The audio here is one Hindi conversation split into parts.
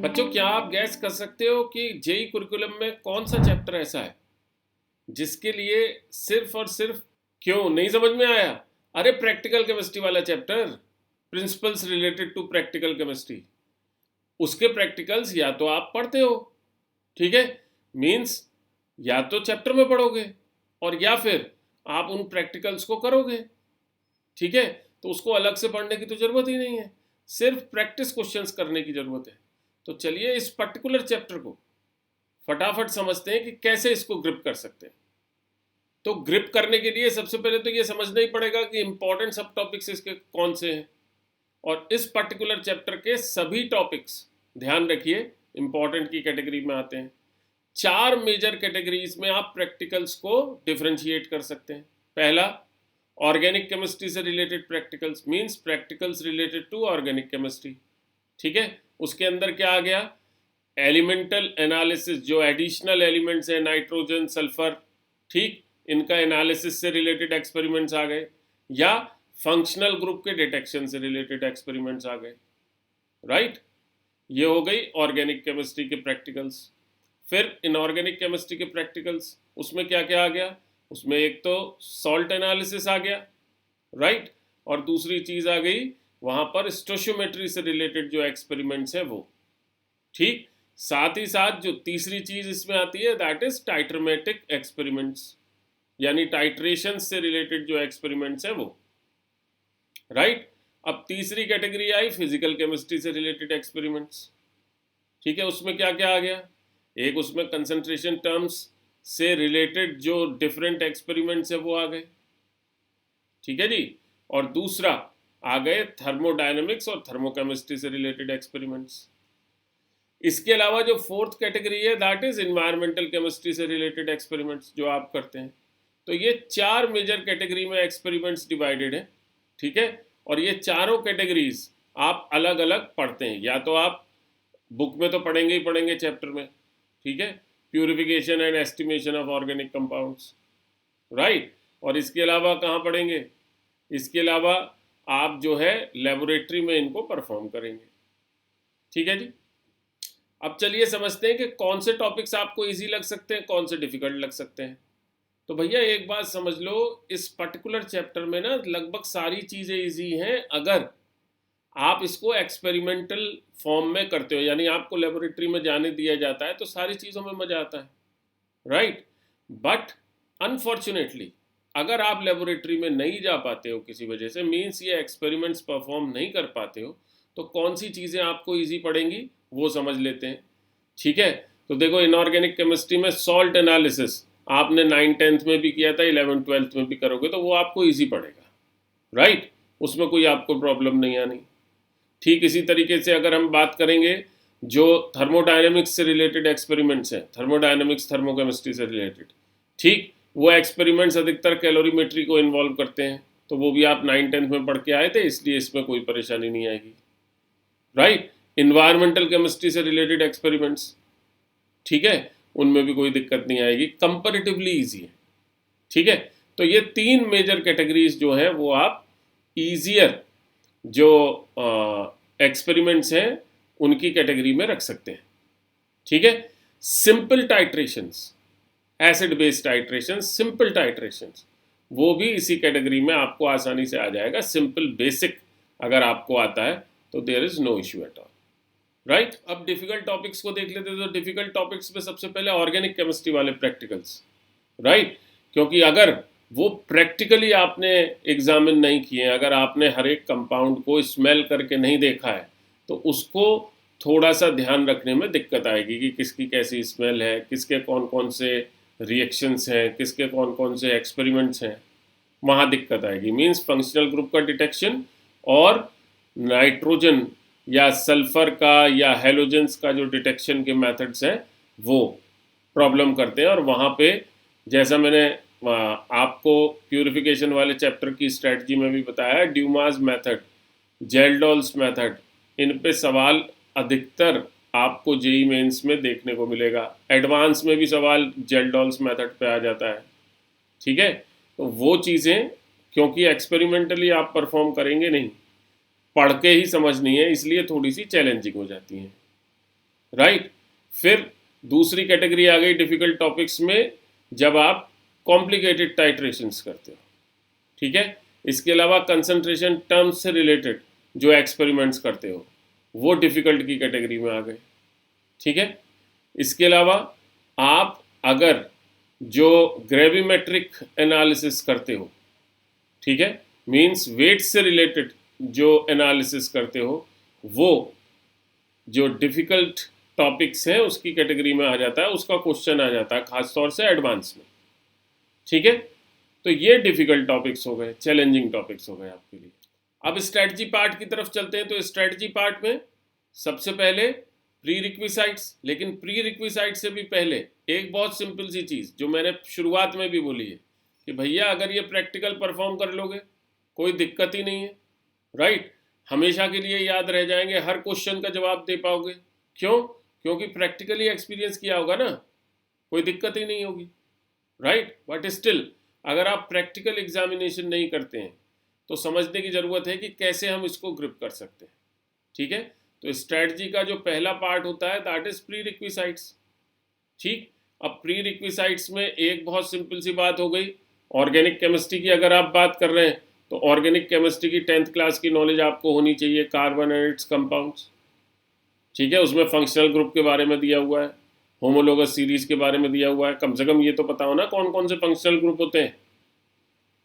बच्चों, क्या आप गैस कर सकते हो कि जेई कुरिकुलम में कौन सा चैप्टर ऐसा है जिसके लिए सिर्फ और सिर्फ, क्यों नहीं समझ में आया? अरे प्रैक्टिकल केमिस्ट्री वाला chapter, principles related to practical chemistry. उसके प्रैक्टिकल्स या तो आप पढ़ते हो, ठीक है, मीन्स या तो चैप्टर में पढ़ोगे और या फिर आप उन प्रैक्टिकल्स को करोगे, ठीक है। तो उसको अलग से पढ़ने की तो जरूरत ही नहीं है, सिर्फ प्रैक्टिस क्वेश्चंस करने की जरूरत है। तो चलिए इस पर्टिकुलर चैप्टर को फटाफट समझते हैं कि कैसे इसको ग्रिप कर सकते हैं। तो ग्रिप करने के लिए सबसे पहले तो ये समझना ही पड़ेगा कि इंपॉर्टेंट सब टॉपिक्स इसके कौन से हैं। और इस पर्टिकुलर चैप्टर के सभी टॉपिक्स, ध्यान रखिए, इंपॉर्टेंट की कैटेगरी में आते हैं। 4 मेजर कैटेगरीज में आप प्रैक्टिकल्स को डिफरेंशिएट कर सकते हैं। पहला, ऑर्गेनिक केमिस्ट्री से related practicals, means practicals related to organic chemistry, ठीक है। उसके अंदर क्या आ गया? एलिमेंटल एनालिसिस, जो एडिशनल एलिमेंट्स हैं, नाइट्रोजन, सल्फर, ठीक, इनका एनालिसिस से रिलेटेड एक्सपेरिमेंट्स आ गए, या फंक्शनल ग्रुप के डिटेक्शन से रिलेटेड एक्सपेरिमेंट्स आ गए, राइट। ये हो गई ऑर्गेनिक केमिस्ट्री के प्रैक्टिकल्स। फिर इनऑर्गेनिक केमिस्ट्री के प्रैक्टिकल्स, उसमें क्या क्या आ गया? उसमें एक तो सॉल्ट एनालिसिस आ गया, राइट, और दूसरी चीज आ गई वहां पर स्टोशियोमेट्री से रिलेटेड जो एक्सपेरिमेंट्स है वो, ठीक। साथ ही साथ जो तीसरी चीज इसमें आती है दैट इज टाइट्रोमेटिक एक्सपेरिमेंट्स, यानी टाइट्रेशन से रिलेटेड जो एक्सपेरिमेंट्स है वो, राइट। अब तीसरी कैटेगरी आई फिजिकल केमिस्ट्री से रिलेटेड एक्सपेरिमेंट्स, ठीक है। उसमें क्या क्या आ गया? एक उसमें कंसंट्रेशन टर्म्स से रिलेटेड जो डिफरेंट एक्सपेरिमेंट्स है वो आ गए, ठीक है जी। और दूसरा आ गए थर्मोडायनेमिक्स और थर्मोकेमिस्ट्री से रिलेटेड एक्सपेरिमेंट्स। इसके अलावा जो फोर्थ कैटेगरी है दैट इज इन्वायरमेंटल केमिस्ट्री से रिलेटेड एक्सपेरिमेंट्स जो आप करते हैं। तो ये 4 मेजर कैटेगरी में एक्सपेरिमेंट्स डिवाइडेड है, ठीक है। और ये चारों कैटेगरीज आप अलग अलग पढ़ते हैं, या तो आप बुक में तो पढ़ेंगे ही पढ़ेंगे चैप्टर में, ठीक है, purification and estimation of organic compounds, right. और इसके अलावा कहाँ पढ़ेंगे? इसके अलावा आप जो है लेबोरेटरी में इनको परफॉर्म करेंगे, ठीक है जी। अब चलिए समझते हैं कि कौन से टॉपिक्स आपको इजी लग सकते हैं, कौन से डिफिकल्ट लग सकते हैं। तो भैया एक बात समझ लो, इस पर्टिकुलर चैप्टर में ना लगभग सारी चीज़ें इजी हैं अगर आप इसको एक्सपेरिमेंटल फॉर्म में करते हो, यानी आपको लेबोरेटरी में जाने दिया जाता है तो सारी चीज़ों में मज़ा आता है, राइट। बट अनफॉर्चुनेटली अगर आप लेबोरेटरी में नहीं जा पाते हो किसी वजह से, मीन्स ये एक्सपेरिमेंट्स परफॉर्म नहीं कर पाते हो, तो कौन सी चीज़ें आपको ईजी पड़ेंगी वो समझ लेते हैं, ठीक है। तो देखो, इनऑर्गेनिक केमिस्ट्री में सॉल्ट एनालिसिस आपने 9th-10th में भी किया था, 11th-12th में भी करोगे तो वो आपको ईजी पड़ेगा, राइट, उसमें कोई आपको प्रॉब्लम नहीं आनी। ठीक इसी तरीके से अगर हम बात करेंगे जो थर्मोडायनेमिक्स से रिलेटेड एक्सपेरिमेंट्स हैं, थर्मोडायनेमिक्स थर्मोकेमिस्ट्री से रिलेटेड, ठीक, वो एक्सपेरिमेंट्स अधिकतर कैलोरीमेट्री को इन्वॉल्व करते हैं, तो वो भी आप 9th-10th में पढ़ के आए थे, इसलिए इसमें कोई परेशानी नहीं आएगी, राइट। इन्वायरमेंटल केमिस्ट्री से रिलेटेड एक्सपेरिमेंट्स, ठीक है, उनमें भी कोई दिक्कत नहीं आएगी, कंपैरेटिवली ईजी है, ठीक है। तो ये 3 मेजर कैटेगरीज जो हैं वो आप ईजियर जो एक्सपेरिमेंट्स हैं उनकी कैटेगरी में रख सकते हैं, ठीक है। Simple titrations, acid based titrations, simple titrations, वो भी इसी कैटेगरी में आपको आसानी से आ जाएगा। सिंपल बेसिक अगर आपको आता है तो there is no issue at all, right. अब डिफिकल्ट टॉपिक्स को देख लेते हैं। तो डिफिकल्ट टॉपिक्स में सबसे पहले ऑर्गेनिक केमिस्ट्री वाले प्रैक्टिकल्स, राइट, क्योंकि अगर वो प्रैक्टिकली आपने एग्जामिन नहीं किए, अगर आपने हर एक कंपाउंड को स्मेल करके नहीं देखा है तो उसको थोड़ा सा ध्यान रखने में दिक्कत आएगी कि किसकी कैसी स्मेल है, किसके कौन कौन से रिएक्शंस हैं, किसके कौन कौन से एक्सपेरिमेंट्स हैं, वहाँ दिक्कत आएगी। मीन्स फंक्शनल ग्रुप का डिटेक्शन और नाइट्रोजन या सल्फर का या हेलोजेंस का जो डिटेक्शन के मेथड्स हैं वो प्रॉब्लम करते हैं। और वहाँ पे जैसा मैंने आपको प्यूरिफिकेशन वाले चैप्टर की स्ट्रेटजी में भी बताया, ड्यूमास मेथड, जेल्डॉल्स मेथड, इन पे सवाल अधिकतर आपको जेई मेंस में देखने को मिलेगा। एडवांस में भी सवाल जेल्डॉल्स मेथड पे आ जाता है, ठीक है। तो वो चीज़ें क्योंकि एक्सपेरिमेंटली आप परफॉर्म करेंगे नहीं, पढ़ के ही समझनी है, इसलिए थोड़ी सी चैलेंजिंग हो जाती हैं, राइट। फिर दूसरी कैटेगरी आ गई डिफिकल्ट टॉपिक्स में, जब आप कॉम्प्लिकेटेड टाइट्रेशंस करते हो, ठीक है। इसके अलावा कंसंट्रेशन टर्म्स से रिलेटेड जो एक्सपेरिमेंट्स करते हो वो डिफिकल्ट की कैटेगरी में आ गए, ठीक है। इसके अलावा आप अगर जो ग्रेविमेट्रिक एनालिसिस करते हो, ठीक है, मींस वेट से रिलेटेड जो एनालिसिस करते हो, वो जो डिफिकल्ट टॉपिक्स हैं उसकी कैटेगरी में आ जाता है, उसका क्वेश्चन आ जाता है खासतौर से एडवांस में, ठीक है। तो ये डिफिकल्ट टॉपिक्स हो गए, चैलेंजिंग टॉपिक्स हो गए आपके लिए। अब स्ट्रेटजी पार्ट की तरफ चलते हैं। तो स्ट्रेटजी पार्ट में सबसे पहले प्री रिक्विसाइट्स, लेकिन प्री रिक्विसाइट से भी पहले एक बहुत सिंपल सी चीज़ जो मैंने शुरुआत में भी बोली है कि भैया अगर ये प्रैक्टिकल परफॉर्म कर लोगे कोई दिक्कत ही नहीं है, राइट। हमेशा के लिए याद रह जाएंगे, हर क्वेश्चन का जवाब दे पाओगे। क्यों? क्योंकि प्रैक्टिकली एक्सपीरियंस किया होगा ना, कोई दिक्कत ही नहीं होगी, राइट। बट स्टिल अगर आप प्रैक्टिकल एग्जामिनेशन नहीं करते हैं तो समझने की ज़रूरत है कि कैसे हम इसको ग्रिप कर सकते हैं, ठीक है। तो स्ट्रेटजी का जो पहला पार्ट होता है दैट इज प्री रिक्विसाइट्स, ठीक। अब प्री रिक्विसाइट्स में एक बहुत सिंपल सी बात हो गई, ऑर्गेनिक केमिस्ट्री की अगर आप बात कर रहे हैं तो ऑर्गेनिक केमिस्ट्री की 10th क्लास की नॉलेज आपको होनी चाहिए, कार्बन एंड इट्स कंपाउंड्स, ठीक है। उसमें फंक्शनल ग्रुप के बारे में दिया हुआ है, होमोलोगस सीरीज के बारे में दिया हुआ है, कम से कम ये तो पता हो ना कौन कौन से फंक्शनल ग्रुप होते हैं,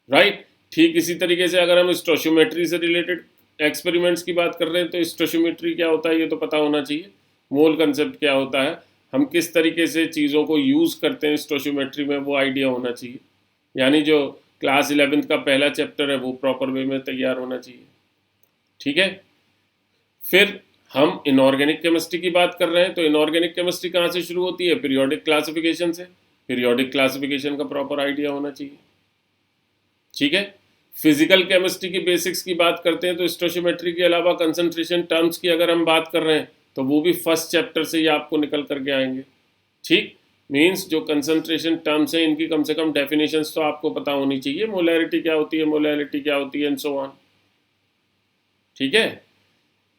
राइट। ठीक इसी तरीके से अगर हम स्टोशियोमेट्री से रिलेटेड एक्सपेरिमेंट्स की बात कर रहे हैं तो स्टोशियोमेट्री क्या होता है ये तो पता होना चाहिए, मोल कंसेप्ट क्या होता है, हम किस तरीके से चीज़ों को यूज़ करते हैं स्टोशियोमेट्री में वो आइडिया होना चाहिए। यानी जो क्लास 11th का पहला चैप्टर है वो प्रॉपर वे में तैयार होना चाहिए, ठीक है। फिर हम इनऑर्गेनिक केमिस्ट्री की बात कर रहे हैं तो इनऑर्गेनिक केमिस्ट्री कहाँ से शुरू होती है? पीरियोडिक क्लासिफिकेशन से। पीरियोडिक क्लासिफिकेशन का प्रॉपर आइडिया होना चाहिए, ठीक है। फिजिकल केमिस्ट्री की बेसिक्स की बात करते हैं तो स्टोशियोमेट्री के अलावा कंसंट्रेशन टर्म्स की अगर हम बात कर रहे हैं तो वो भी फर्स्ट चैप्टर से ही आपको निकल करके आएंगे, ठीक। मींस जो कंसंट्रेशन टर्म्स हैं इनकी कम से कम डेफिनेशंस तो आपको पता होनी चाहिए, मोलैरिटी क्या होती है, मोलैरिटी क्या होती है एंड सो ऑन, ठीक है।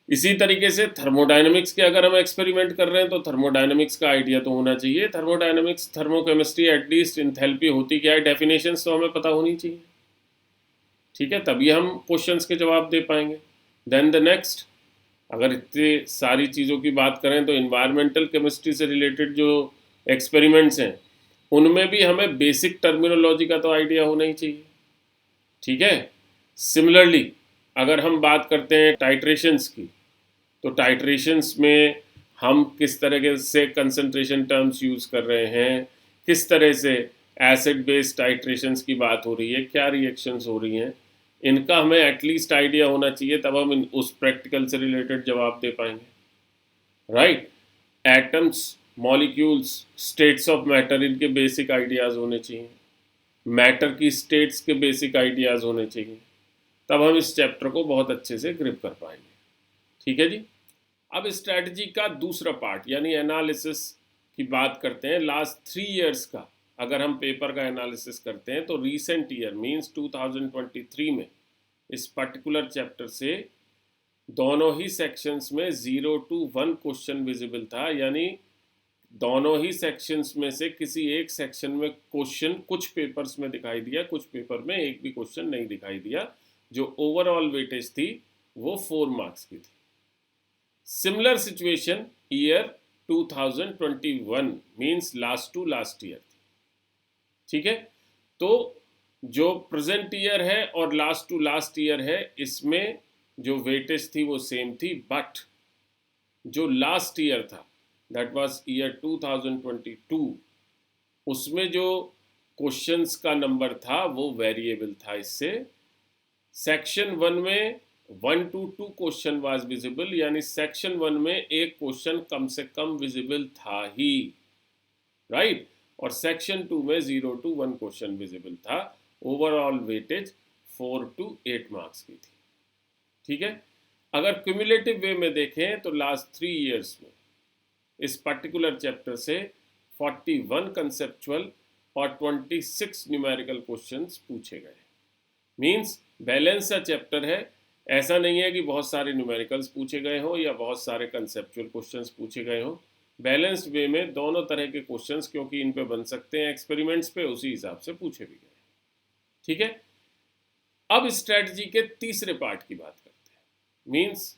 इसी तरीके से थर्मोडायनेमिक्स के अगर हम एक्सपेरिमेंट कर रहे हैं तो थर्मोडायनेमिक्स का आइडिया तो होना चाहिए। थर्मोडायनेमिक्स, थर्मोकेमिस्ट्री, एटलीस्ट इंथैल्पी होती क्या है, डेफिनेशंस तो हमें पता होनी चाहिए, ठीक है, तभी हम क्वेश्चंस के जवाब दे पाएंगे। देन द नेक्स्ट, अगर इतनी सारी चीज़ों की बात करें तो इन्वायरमेंटल केमिस्ट्री से रिलेटेड जो एक्सपेरिमेंट्स हैं उनमें भी हमें बेसिक टर्मिनोलॉजी का तो आइडिया होना ही चाहिए, ठीक है। सिमिलरली अगर हम बात करते हैं टाइट्रेशंस की तो टाइट्रेशंस में हम किस तरह से कंसंट्रेशन टर्म्स यूज़ कर रहे हैं, किस तरह से एसिड बेस्ड टाइट्रेशंस की बात हो रही है, क्या रिएक्शंस हो रही हैं, इनका हमें एटलीस्ट आइडिया होना चाहिए, तब हम उस प्रैक्टिकल से रिलेटेड जवाब दे पाएंगे, right. Atoms, molecules, states of matter, इनके बेसिक आइडियाज़ होने चाहिए, मैटर की स्टेट्स के बेसिक आइडियाज़ होने चाहिए, तब हम इस चैप्टर को बहुत अच्छे से ग्रिप कर पाएंगे, ठीक है जी। अब स्ट्रैटेजी का दूसरा पार्ट यानी एनालिसिस की बात करते हैं। लास्ट 3 इयर्स का अगर हम पेपर का एनालिसिस करते हैं तो रीसेंट ईयर मींस 2023 में इस पर्टिकुलर चैप्टर से दोनों ही सेक्शंस में 0 to 1 क्वेश्चन विजिबल था, यानी दोनों ही सेक्शंस में से किसी एक सेक्शन में क्वेश्चन कुछ पेपर्स में दिखाई दिया, कुछ पेपर में एक भी क्वेश्चन नहीं दिखाई दिया। जो ओवरऑल वेटेज थी वो 4 मार्क्स की थी। Similar situation year 2021 means last to last year थी, ठीक है। तो जो प्रेजेंट ईयर है और लास्ट टू लास्ट ईयर है इसमें जो वेटेज थी वो सेम थी, बट जो लास्ट ईयर था दैट वाज ईयर 2022 उसमें जो क्वेश्चंस का नंबर था वो वेरिएबल था। इससे सेक्शन 1 में 1 to 2 क्वेश्चन वाज विजिबल, यानी सेक्शन 1 में एक क्वेश्चन कम से कम विजिबल था ही, राइट। और सेक्शन 2 में 0 to 1 क्वेश्चन विजिबल था। ओवरऑल वेटेज 4 to 8 मार्क्स की थी, ठीक है। अगर क्यूमुलेटिव वे में देखें तो लास्ट 3 इयर्स में इस पर्टिकुलर चैप्टर से 41 कंसेप्चुअल और 26 न्यूमेरिकल क्वेश्चंस पूछे गए। मींस बैलेंस सा चैप्टर है, ऐसा नहीं है कि बहुत सारे न्यूमेरिकल्स पूछे गए हों या बहुत सारे कंसेप्चुअल क्वेश्चंस पूछे गए हों, बैलेंस्ड वे में दोनों तरह के क्वेश्चंस, क्योंकि इन पे बन सकते हैं एक्सपेरिमेंट्स पे, उसी हिसाब से पूछे भी गए। ठीक है, अब स्ट्रेटजी के तीसरे पार्ट की बात करते हैं। मीन्स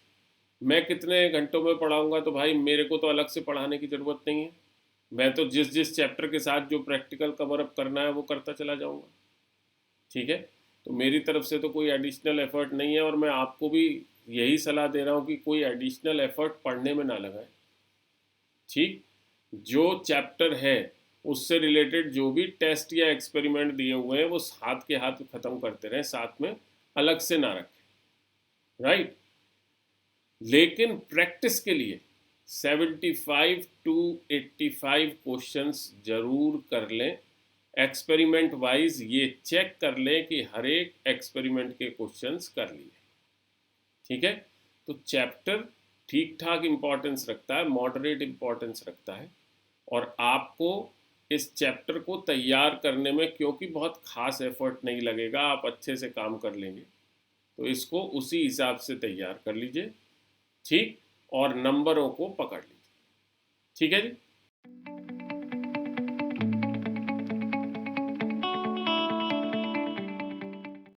मैं कितने घंटों में पढ़ाऊंगा, तो भाई मेरे को तो अलग से पढ़ाने की ज़रूरत नहीं है, मैं तो जिस जिस चैप्टर के साथ जो प्रैक्टिकल कवर अप करना है वो करता चला जाऊंगा। ठीक है, तो मेरी तरफ से तो कोई एडिशनल एफर्ट नहीं है, और मैं आपको भी यही सलाह दे रहा हूँ कि कोई एडिशनल एफर्ट पढ़ने में ना लगाएं। ठीक, जो चैप्टर है उससे रिलेटेड जो भी टेस्ट या एक्सपेरिमेंट दिए हुए हैं वो हाथ के हाथ ख़त्म करते रहें, साथ में अलग से ना रखें। राइट, लेकिन प्रैक्टिस के लिए 75 टू 85 क्वेश्चंस जरूर कर लें। एक्सपेरिमेंट वाइज ये चेक कर लें कि हर एक एक्सपेरिमेंट के क्वेश्चंस कर लिए। ठीक है, तो चैप्टर ठीक ठाक इम्पोर्टेंस रखता है, मॉडरेट इम्पोर्टेंस रखता है, और आपको इस चैप्टर को तैयार करने में क्योंकि बहुत खास एफर्ट नहीं लगेगा, आप अच्छे से काम कर लेंगे, तो इसको उसी हिसाब से तैयार कर लीजिए। ठीक, और नंबरों को पकड़ लीजिए। ठीक है जी।